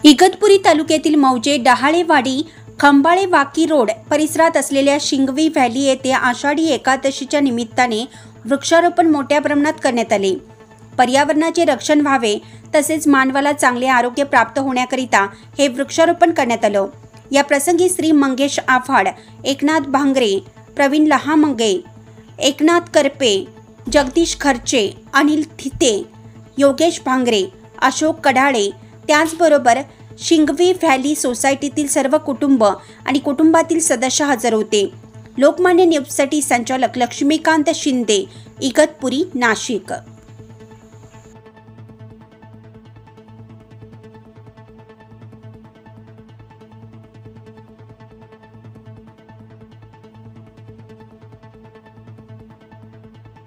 इगतपुरी तालुक्यातील मौजे डहाळेवाडी खंबाळे वाकी रोड परिसरात असलेल्या शिंगवी व्हॅली येथे आषाढी एकादशीच्या निमित्ताने वृक्षारोपण मोठ्या प्रमाणात करण्यात आले। पर्यावरणाचे रक्षण व्हावे तसेच मानवाला चांगले आरोग्य प्राप्त होण्याकरिता हे वृक्षारोपण करण्यात आलं। या प्रसंगी श्री मंगेश आव्हाड, एकनाथ भांगरे, प्रवीण लहामंगे, एकनाथ करपे, जगदीश खर्चे, अनिल थिते, योगेश भांगरे, अशोक कडाळे त्याचबरोबर शिंगवी व्हॅली सोसायटीतील सर्व कुटुंब आणि कुटुंबातील सदस्य हजर होते। लोकमान्य न्यूजसाठी संचालक लक्ष्मीकांत शिंदे, इगतपुरी, नाशिक।